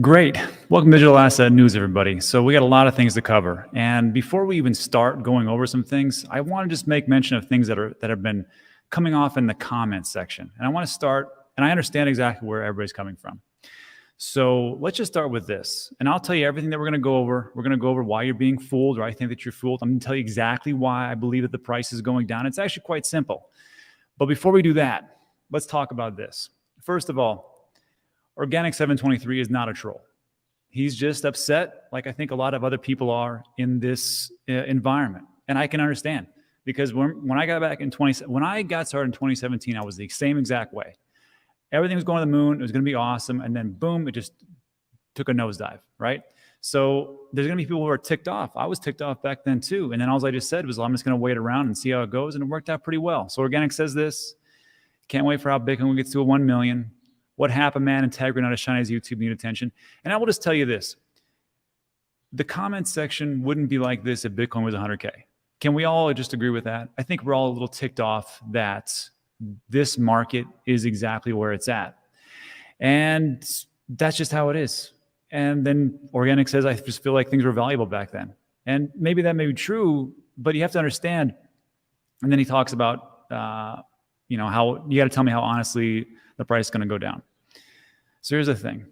Great. Welcome to Digital Asset News, everybody. So we got a lot of things to cover. And before we even start going over some things, I want to just make mention of things that have been coming off in the comments section. And I want to start, and I understand exactly where everybody's coming from. So let's just start with this. And I'll tell you everything that we're going to go over. We're going to go over why you're being fooled, or I think that you're fooled. I'm going to tell you exactly why I believe that the price is going down. It's actually quite simple. But before we do that, let's talk about this. First of all, Organic 723 is not a troll. He's just upset, like I think a lot of other people are in this environment. And I can understand, because when I got back in when I got started in 2017, I was the same exact way. Everything was going to the moon. It was going to be awesome. And then boom, it just took a nosedive, right? So there's going to be people who are ticked off. I was ticked off back then too. And then all I just said was, well, I'm just going to wait around and see how it goes. And it worked out pretty well. So Organic says this. Can't wait for how Bitcoin gets to a 1 million. What happened, man? Integrity, not as shiny as YouTube, need attention. And I will just tell you this. The comments section wouldn't be like this if Bitcoin was 100K. Can we all just agree with that? I think we're all a little ticked off that this market is exactly where it's at. And that's just how it is. And then Organic says, I just feel like things were valuable back then. And maybe that may be true, but you have to understand. And then he talks about, how you got to tell me how honestly the price is going to go down. So here's the thing.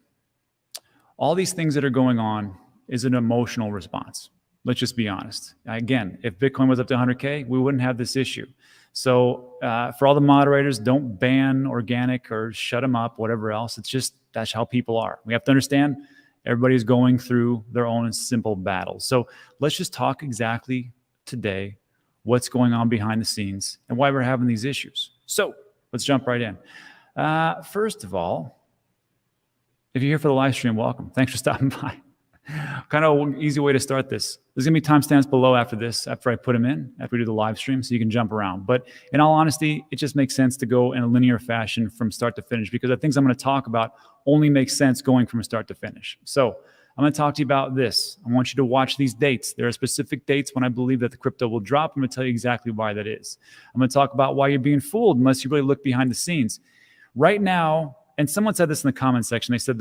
All these things that are going on is an emotional response. Let's just be honest. Again, if Bitcoin was up to 100K, we wouldn't have this issue. So for all the moderators, don't ban Organic or shut them up, whatever else. It's just, that's how people are. We have to understand everybody's going through their own simple battles. So let's just talk exactly today what's going on behind the scenes and why we're having these issues. So let's jump right in. First of all, if you're here for the live stream, welcome. Thanks for stopping by. Kind of an easy way to start this. There's going to be timestamps below after this, after I put them in, after we do the live stream, so you can jump around. But in all honesty, it just makes sense to go in a linear fashion from start to finish, because the things I'm going to talk about only make sense going from start to finish. So I'm going to talk to you about this. I want you to watch these dates. There are specific dates when I believe that the crypto will drop. I'm going to tell you exactly why that is. I'm going to talk about why you're being fooled unless you really look behind the scenes. Right now, and someone said this in the comments section, they said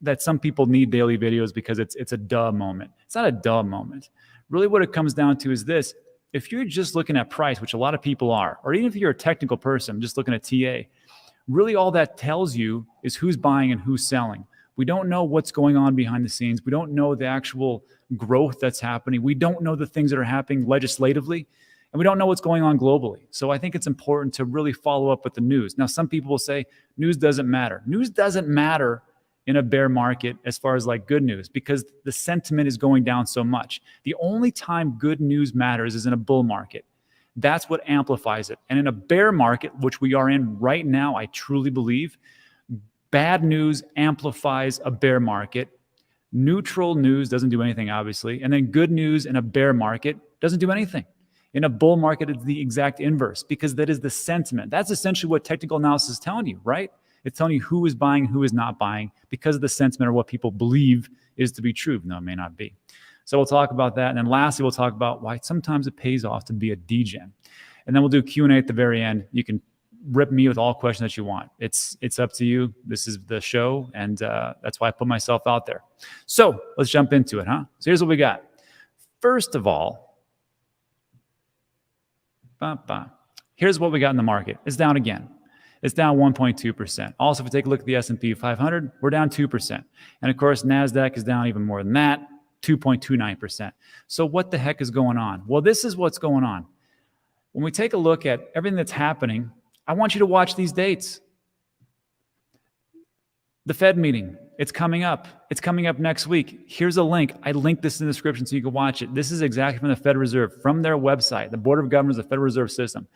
that some people need daily videos because it's a duh moment. It's not a duh moment. Really what it comes down to is this. If you're just looking at price, which a lot of people are, or even if you're a technical person just looking at TA, really all that tells you is who's buying and who's selling. We don't know what's going on behind the scenes. We don't know the actual growth that's happening. We don't know the things that are happening legislatively. And we don't know what's going on globally. So I think it's important to really follow up with the news. Now, some people will say news doesn't matter. News doesn't matter in a bear market as far as like good news, because the sentiment is going down so much. The only time good news matters is in a bull market. That's what amplifies it. And in a bear market, which we are in right now, I truly believe, bad news amplifies a bear market. Neutral news doesn't do anything, obviously. And then good news in a bear market doesn't do anything. In a bull market, it's the exact inverse, because that is the sentiment. That's essentially what technical analysis is telling you, right? It's telling you who is buying, who is not buying, because of the sentiment or what people believe is to be true. No, it may not be. So we'll talk about that. And then lastly, we'll talk about why sometimes it pays off to be a degen. And then we'll do Q&A at the very end. You can rip me with all questions that you want. It's up to you. This is the show, and that's why I put myself out there. So let's jump into it, huh? So here's what we got. First of all, here's what we got in the market. It's down again. It's down 1.2%. Also, if we take a look at the S&P 500, we're down 2%. And of course, NASDAQ is down even more than that, 2.29%. So what the heck is going on? Well, this is what's going on. When we take a look at everything that's happening, I want you to watch these dates. The Fed meeting, it's coming up. It's coming up next week. Here's a link. I linked this in the description so you can watch it. This is exactly from the Federal Reserve, from their website, the Board of Governors of the Federal Reserve System.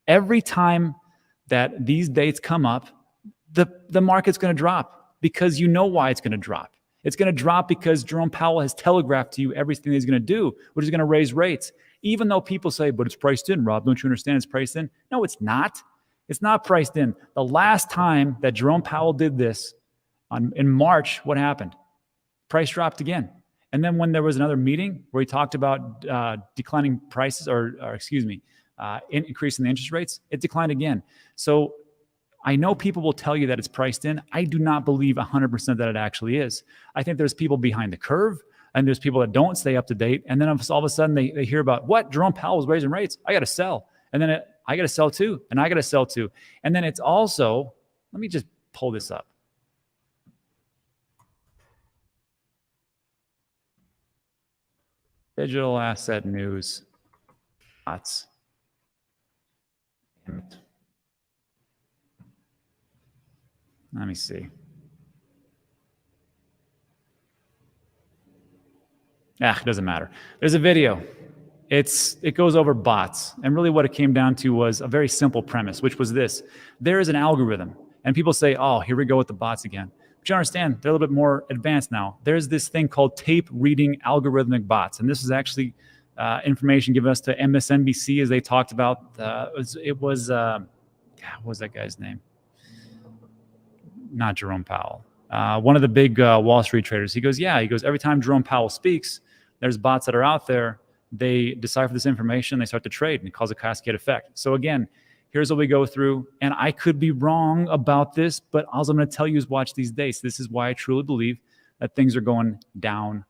Every time that these dates come up, the market's going to drop, because you know why it's going to drop. It's going to drop because Jerome Powell has telegraphed to you everything he's going to do, which is going to raise rates. Even though people say, but it's priced in, Rob, don't you understand it's priced in? No, it's not. It's not priced in. The last time that Jerome Powell did this, in March, what happened? Price dropped again. And then when there was another meeting where he talked about declining prices, increasing the interest rates, it declined again. So I know people will tell you that it's priced in. I do not believe 100% that it actually is. I think there's people behind the curve, and there's people that don't stay up to date. And then all of a sudden they hear about what? Jerome Powell was raising rates. I got to sell. And then I got to sell too. And I got to sell too. And then it's also, let me just pull this up. Digital asset news. Lots. Let me see. It doesn't matter. There's a video. It goes over bots. And really what it came down to was a very simple premise, which was this. There is an algorithm. And people say, oh, here we go with the bots again. But you understand, they're a little bit more advanced now. There's this thing called tape reading algorithmic bots. And this is actually information given us to MSNBC as they talked about. What was that guy's name? Not Jerome Powell. One of the big Wall Street traders. He goes, every time Jerome Powell speaks, there's bots that are out there. They decipher this information. They start to trade, and it causes a cascade effect. So again, here's what we go through. And I could be wrong about this, but all I'm going to tell you is watch these dates. This is why I truly believe that things are going down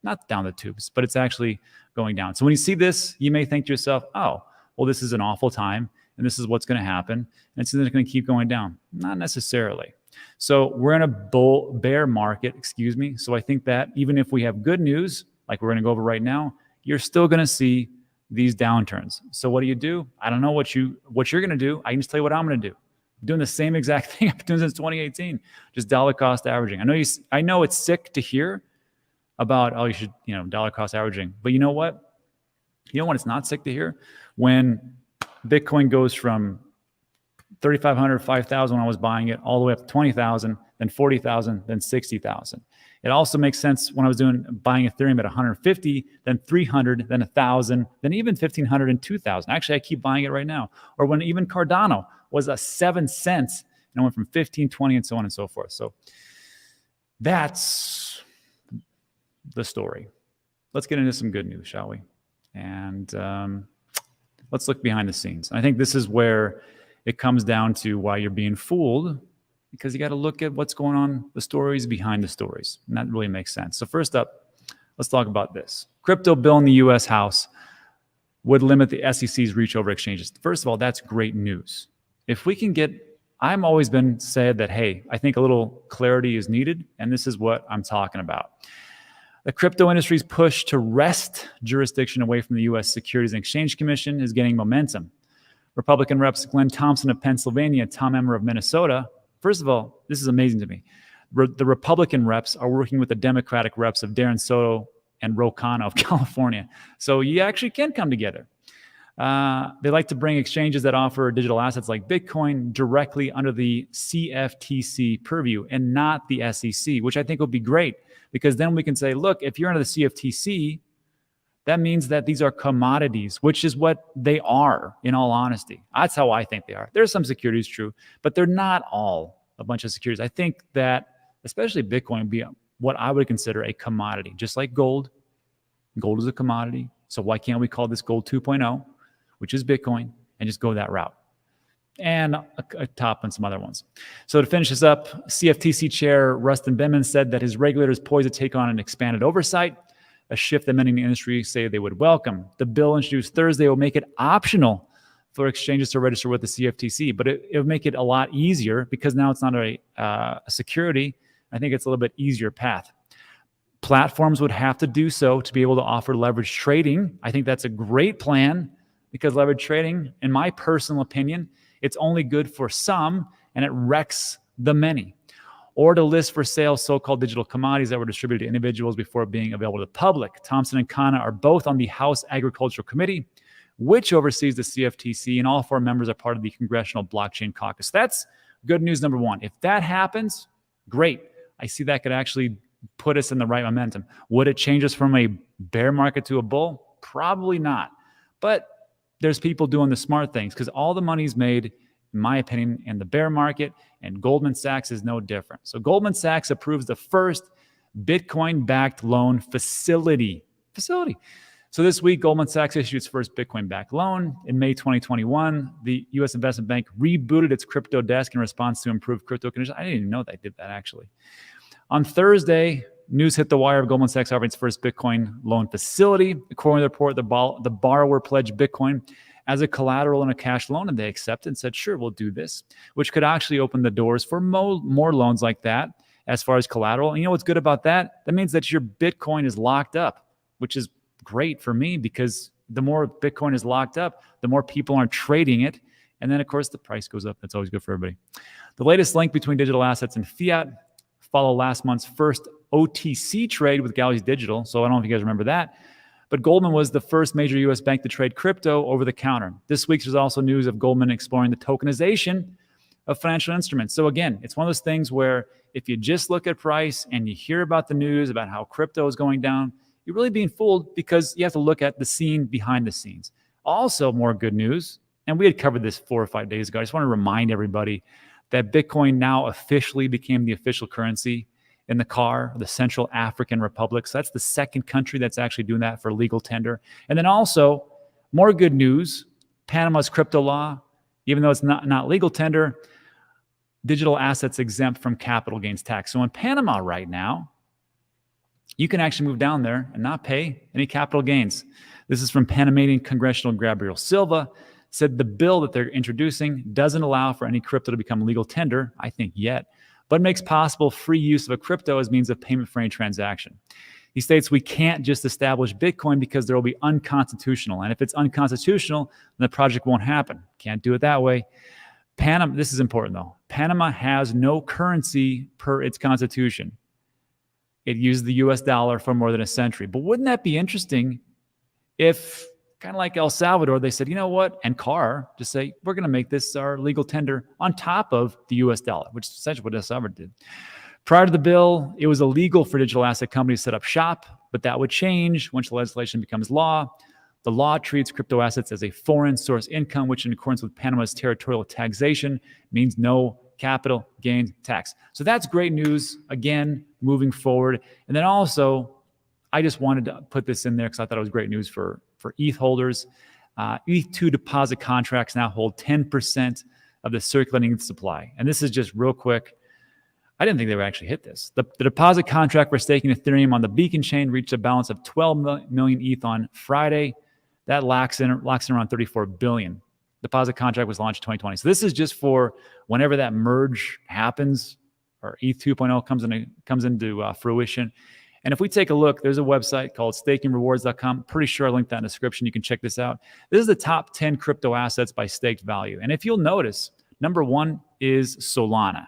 not down the tubes, but it's actually going down. So when you see this, you may think to yourself, oh, well, this is an awful time, and this is what's going to happen, and it's going to keep going down. Not necessarily. So we're in a bear market, So I think that even if we have good news, like we're going to go over right now, you're still going to see these downturns. So what do? I don't know what you're going to do. I can just tell you what I'm going to do. I'm doing the same exact thing I've been doing since 2018, just dollar cost averaging. I know it's sick to hear about, you should, dollar cost averaging. But you know what? It's not sick to hear? When Bitcoin goes from 3,500, 5,000 when I was buying it, all the way up to 20,000, then 40,000, then 60,000. It also makes sense when I was buying Ethereum at 150, then 300, then 1,000, then even 1,500 and 2,000. Actually, I keep buying it right now. Or when even Cardano was 7 cents, and it went from 15, 20, and so on and so forth. So that's the story. Let's get into some good news, shall we? And let's look behind the scenes. I think this is where it comes down to why you're being fooled, because you got to look at what's going on, the stories behind the stories. And that really makes sense. So first up, let's talk about this. Crypto bill in the U.S. House would limit the SEC's reach over exchanges. First of all, that's great news. If we can I've always been said that, hey, I think a little clarity is needed, and this is what I'm talking about. The crypto industry's push to wrest jurisdiction away from the U.S. Securities and Exchange Commission is gaining momentum. Republican reps Glenn Thompson of Pennsylvania, Tom Emmer of Minnesota. First of all, this is amazing to me. The Republican reps are working with the Democratic reps of Darren Soto and Ro Khanna of California. So you actually can come together. They like to bring exchanges that offer digital assets like Bitcoin directly under the CFTC purview and not the SEC, which I think would be great, because then we can say, look, if you're under the CFTC, that means that these are commodities, which is what they are, in all honesty. That's how I think they are. There's some securities, true, but they're not all a bunch of securities. I think that especially Bitcoin would be what I would consider a commodity, just like gold. Gold is a commodity. So why can't we call this gold 2.0, which is Bitcoin, and just go that route? And a top on some other ones. So to finish this up, CFTC Chair Rustin Benman said that his regulator is poised to take on an expanded oversight, a shift that many in the industry say they would welcome. The bill introduced Thursday will make it optional for exchanges to register with the CFTC, but it will make it a lot easier because now it's not a security. I think it's a little bit easier path. Platforms would have to do so to be able to offer leverage trading. I think that's a great plan because leverage trading, in my personal opinion, it's only good for some and it wrecks the many. Or to list for sale so-called digital commodities that were distributed to individuals before being available to the public. Thompson and Khanna are both on the House Agricultural Committee, which oversees the CFTC, and all four members are part of the Congressional Blockchain Caucus. That's good news number one. If that happens, great. I see that could actually put us in the right momentum. Would it change us from a bear market to a bull? Probably not. But there's people doing the smart things because all the money's made, in my opinion, in the bear market, and Goldman Sachs is no different. So Goldman Sachs approves the first Bitcoin-backed loan facility. So this week, Goldman Sachs issued its first Bitcoin-backed loan. In May 2021, the U.S. Investment Bank rebooted its crypto desk in response to improved crypto conditions. I didn't even know they did that, actually. On Thursday, news hit the wire of Goldman Sachs offering its first Bitcoin loan facility. According to the report, the borrower pledged Bitcoin as a collateral in a cash loan, and they accepted and said, sure, we'll do this, which could actually open the doors for more loans like that as far as collateral. And you know what's good about that? That means that your Bitcoin is locked up, which is great for me because the more Bitcoin is locked up, the more people are trading it. And then, of course, the price goes up. That's always good for everybody. The latest link between digital assets and fiat follow last month's first OTC trade with Galaxy Digital. So I don't know if you guys remember that. But Goldman was the first major U.S. bank to trade crypto over the counter. This week, there's also news of Goldman exploring the tokenization of financial instruments. So again, it's one of those things where if you just look at price and you hear about the news about how crypto is going down, you're really being fooled because you have to look at the scene behind the scenes. Also, more good news, and we had covered this 4 or 5 days ago. I just want to remind everybody that Bitcoin now officially became the official currency in the CAR, the Central African Republic. So that's the second country that's actually doing that for legal tender. And then also, more good news, Panama's crypto law, even though it's not legal tender, digital assets exempt from capital gains tax. So in Panama right now, you can actually move down there and not pay any capital gains. This is from Panamanian Congressional Gabriel Silva, said the bill that they're introducing doesn't allow for any crypto to become legal tender, I think yet, but makes possible free use of a crypto as means of payment for any transaction. He states we can't just establish Bitcoin because there will be unconstitutional. And if it's unconstitutional, then the project won't happen. Can't do it that way. Panama, this is important though. Panama has no currency per its constitution. It used the US dollar for more than a century. But wouldn't that be interesting if, kind of like El Salvador, they said, you know what, and CAR, just say, we're going to make this our legal tender on top of the US dollar, which is essentially what El Salvador did. Prior to the bill, it was illegal for digital asset companies to set up shop, but that would change once the legislation becomes law. The law treats crypto assets as a foreign source income, which in accordance with Panama's territorial taxation means no capital gains tax. So that's great news, again, moving forward. And then also, I just wanted to put this in there because I thought it was great news for ETH holders. ETH2 deposit contracts now hold 10% of the circulating ETH supply. And this is just real quick. I didn't think they would actually hit this. The deposit contract for staking Ethereum on the Beacon chain reached a balance of 12 million ETH on Friday. That locks in around 34 billion. Deposit contract was launched in 2020. So this is just for whenever that merge happens or ETH 2.0 comes into fruition. And if we take a look, there's a website called stakingrewards.com. Pretty sure I linked that in the description. You can check this out. This is the top 10 crypto assets by staked value. And if you'll notice, number one is Solana.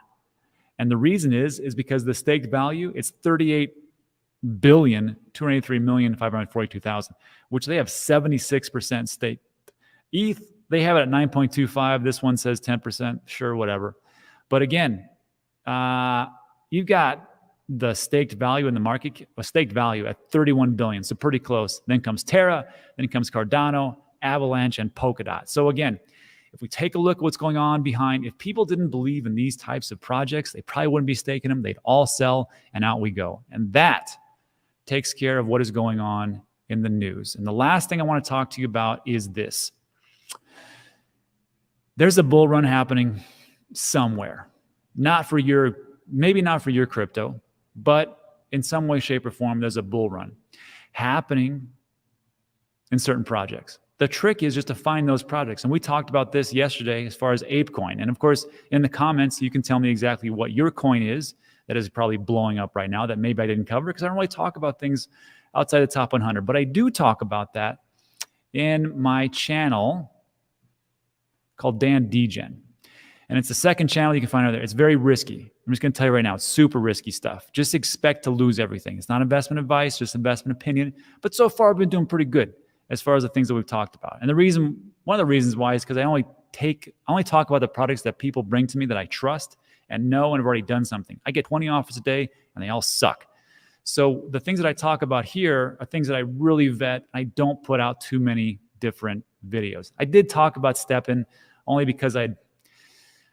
And the reason is because the staked value, it's 38,283,542,000, which they have 76% staked. ETH, they have it at 9.25. This one says 10%. Sure, whatever. But again, you've got the staked value in the market, a staked value at 31 billion. So pretty close. Then comes Terra, then comes Cardano, Avalanche, and Polkadot. So again, if we take a look at what's going on behind, if people didn't believe in these types of projects, they probably wouldn't be staking them. They'd all sell, and out we go. And that takes care of what is going on in the news. And the last thing I want to talk to you about is this. There's a bull run happening somewhere. Maybe not for your crypto, but in some way, shape, or form, there's a bull run happening in certain projects. The trick is just to find those projects. And we talked about this yesterday as far as ApeCoin. And of course, in the comments, you can tell me exactly what your coin is that is probably blowing up right now that maybe I didn't cover because I don't really talk about things outside the top 100. But I do talk about that in my channel called Dan Degen. And it's the second channel you can find out there. It's very risky. I'm just going to tell you right now, it's super risky stuff. Just expect to lose everything. It's not investment advice, just investment opinion. But so far, I've been doing pretty good as far as the things that we've talked about. And one of the reasons why is because I only talk about the products that people bring to me that I trust and know and have already done something. I get 20 offers a day and they all suck. So the things that I talk about here are things that I really vet. I don't put out too many different videos. I did talk about STEPN only because I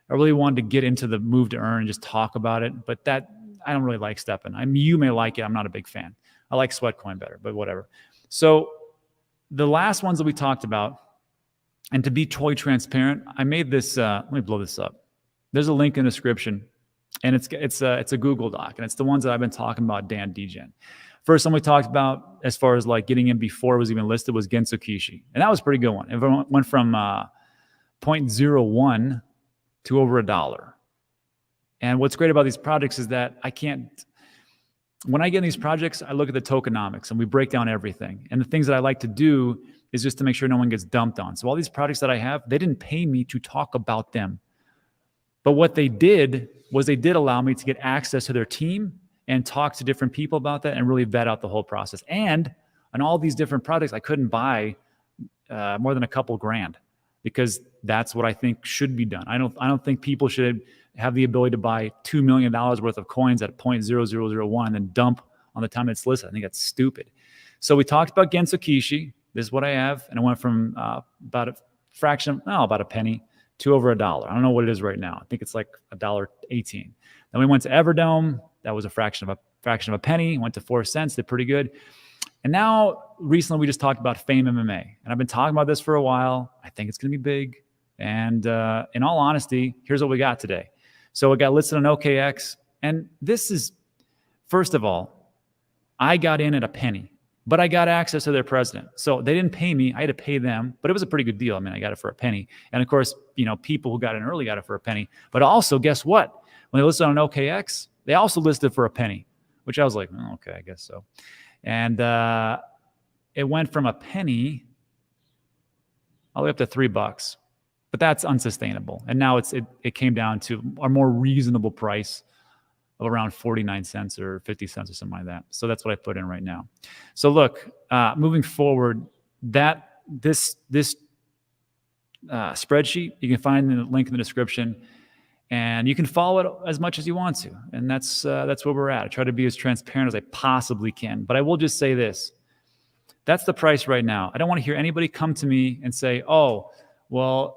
really wanted to get into the move to earn and just talk about it. But that, I don't really like STEPN. You may like it. I'm not a big fan. I like Sweatcoin better, but whatever. So The last ones that we talked about, and to be totally transparent, I made this, let me blow this up. There's a link in the description, and it's a Google Doc, and it's the ones that I've been talking about, Dan Degen. First one we talked about as far as like getting in before it was even listed was Genso Kishi. And that was a pretty good one. It went from 0.01 to over $1. And what's great about these projects is that when I get in these projects, I look at the tokenomics and we break down everything. And the things that I like to do is just to make sure no one gets dumped on. So all these projects that I have, they didn't pay me to talk about them. But what they did was they did allow me to get access to their team and talk to different people about that and really vet out the whole process. And on all these different projects, I couldn't buy more than a couple grand because that's what I think should be done. I don't think people should have the ability to buy $2 million worth of coins at 0.0001 and then dump on the time it's listed. I think that's stupid. So we talked about Genso Kishi. This is what I have. And it went from about a penny to over $1. I don't know what it is right now. I think it's like $1.18. Then we went to Everdome. That was a fraction of a penny. Went to 4 cents. Did pretty good. And now recently we just talked about Fame MMA. And I've been talking about this for a while. I think it's going to be big. And in all honesty, here's what we got today. So it got listed on OKX. And this is, first of all, I got in at a penny, but I got access to their president. So they didn't pay me. I had to pay them, but it was a pretty good deal. I mean, I got it for a penny. And of course, people who got in early got it for a penny. But also, guess what? When they listed on OKX, they also listed for a penny, which I was like, oh, okay, I guess so. And it went from a penny all the way up to $3. But that's unsustainable. And now it came down to a more reasonable price of around 49 cents or 50 cents or something like that. So that's what I put in right now. So look, moving forward, this spreadsheet, you can find the link in the description, and you can follow it as much as you want to. And that's where we're at. I try to be as transparent as I possibly can. But I will just say this. That's the price right now. I don't want to hear anybody come to me and say, oh, well,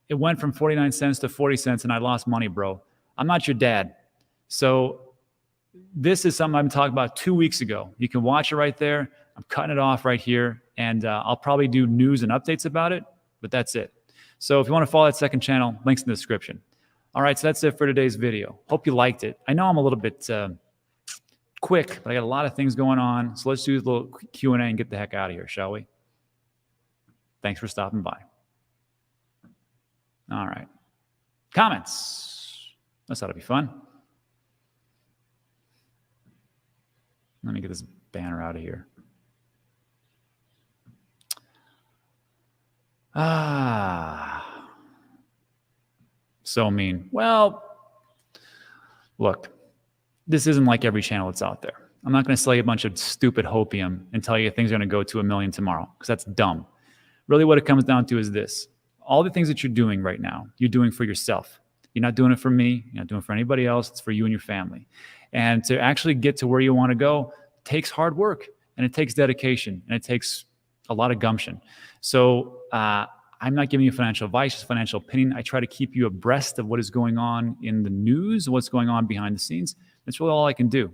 it went from 49 cents to 40 cents and I lost money, bro. I'm not your dad. So this is something I've been talking about 2 weeks ago. You can watch it right there. I'm cutting it off right here. And I'll probably do news and updates about it, but that's it. So if you want to follow that second channel, links in the description. All right, so that's it for today's video. Hope you liked it. I know I'm a little bit quick, but I got a lot of things going on. So let's do a little Q&A and get the heck out of here, shall we? Thanks for stopping by. All right. Comments. This ought to be fun. Let me get this banner out of here. So mean. Well, look, this isn't like every channel that's out there. I'm not going to sell you a bunch of stupid hopium and tell you things are going to go to 1 million tomorrow, because that's dumb. Really what it comes down to is this. All the things that you're doing right now, you're doing for yourself. You're not doing it for me. You're not doing it for anybody else. It's for you and your family. And to actually get to where you want to go takes hard work, and it takes dedication, and it takes a lot of gumption. So I'm not giving you financial advice, just financial opinion. I try to keep you abreast of what is going on in the news, what's going on behind the scenes. That's really all I can do.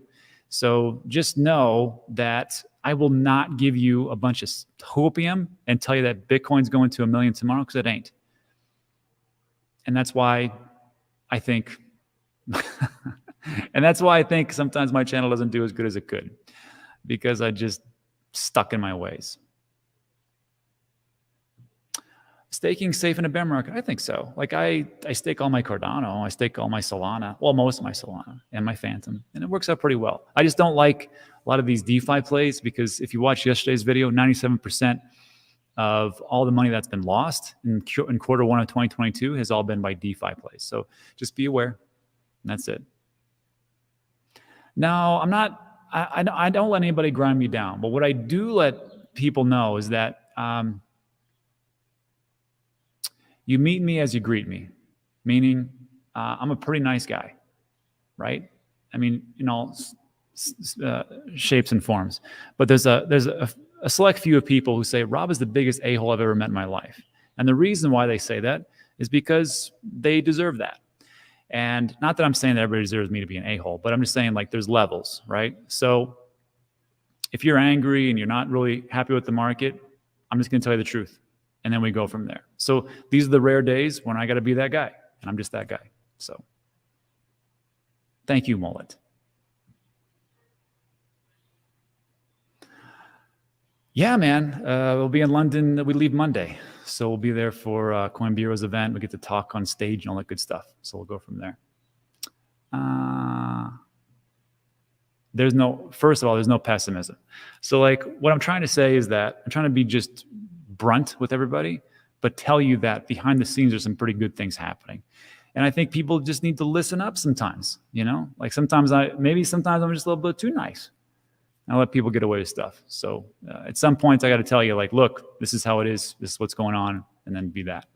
So just know that I will not give you a bunch of hopium and tell you that Bitcoin's going to 1 million tomorrow, because it ain't. And that's why I think, sometimes my channel doesn't do as good as it could, because I just stuck in my ways. Staking safe in a bear market? I think so. Like I stake all my Cardano, I stake all my Solana, well, most of my Solana and my Phantom, and it works out pretty well. I just don't like a lot of these DeFi plays, because if you watch yesterday's video, 97% of all the money that's been lost in quarter one of 2022 has all been by DeFi plays. So just be aware, and that's it. Now, I don't let anybody grind me down, but what I do let people know is that you meet me as you greet me, meaning I'm a pretty nice guy, right? I mean, in all shapes and forms. But there's a select few of people who say, Rob is the biggest a-hole I've ever met in my life. And the reason why they say that is because they deserve that. And not that I'm saying that everybody deserves me to be an a-hole, but I'm just saying, like, there's levels, right? So if you're angry and you're not really happy with the market, I'm just going to tell you the truth. And then we go from there. So these are the rare days when I got to be that guy. And I'm just that guy. So thank you, Mullet. Yeah, man. We'll be in London. We leave Monday. So we'll be there for Coin Bureau's event. We get to talk on stage and all that good stuff. So we'll go from there. First of all, there's no pessimism. So like what I'm trying to say is that I'm trying to be just brunt with everybody, but tell you that behind the scenes, there's some pretty good things happening. And I think people just need to listen up sometimes, like sometimes I'm just a little bit too nice. I let people get away with stuff. So at some points I got to tell you like, look, this is how it is. This is what's going on. And then be that.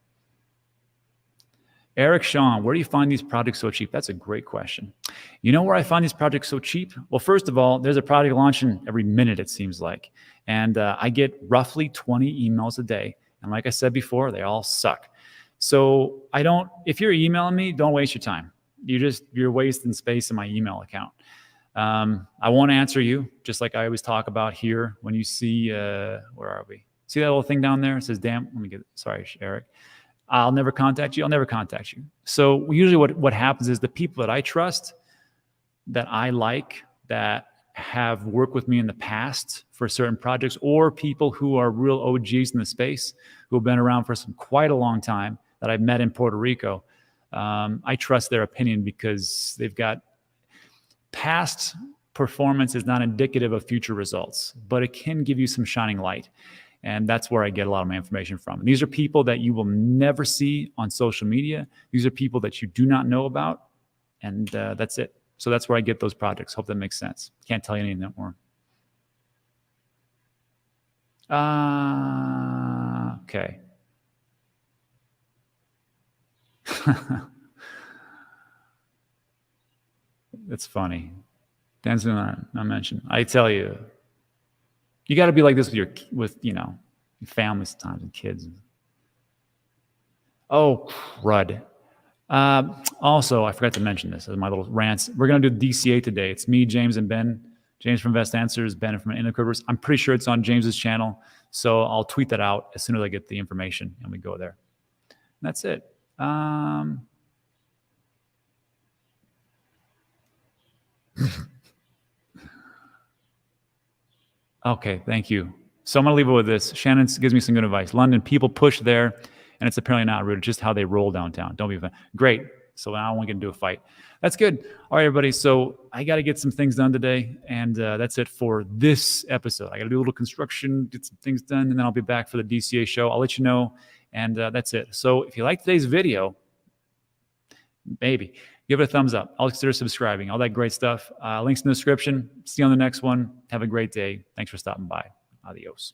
Eric Sean, where do you find these projects so cheap? That's a great question. You know where I find these projects so cheap? Well, first of all, there's a project launching every minute, it seems like. And I get roughly 20 emails a day. And like I said before, they all suck. So if you're emailing me, don't waste your time. You're wasting space in my email account. I won't answer you, just like I always talk about here. When you see, where are we? See that little thing down there? It says, damn, sorry, Eric. I'll never contact you. I'll never contact you. So usually what happens is the people that I trust, that I like, that have worked with me in the past for certain projects, or people who are real OGs in the space, who have been around for quite a long time, that I've met in Puerto Rico, I trust their opinion because they've got past performance is not indicative of future results, but it can give you some shining light. And that's where I get a lot of my information from. And these are people that you will never see on social media. These are people that you do not know about. And that's it. So that's where I get those projects. Hope that makes sense. Can't tell you anything more. Okay. It's funny. Dancing on not mentioned. I tell you, you got to be like this with your family sometimes and kids. Oh, crud. Also, I forgot to mention this as my little rants. We're going to do DCA today. It's me, James, and Ben. James from Invest Answers, Ben from Indicator's. I'm pretty sure it's on James's channel. So I'll tweet that out as soon as I get the information and we go there. And that's it. Okay, thank you. So I'm going to leave it with this. Shannon gives me some good advice. London, people push there, and it's apparently not rude. It's just how they roll downtown. Don't be a fan. Great. So now I want to get into a fight. That's good. All right, everybody. So I got to get some things done today, and that's it for this episode. I got to do a little construction, get some things done, and then I'll be back for the DCA show. I'll let you know, and that's it. So if you like today's video, maybe give it a thumbs up. I'll consider subscribing. All that great stuff. Links in the description. See you on the next one. Have a great day. Thanks for stopping by. Adios.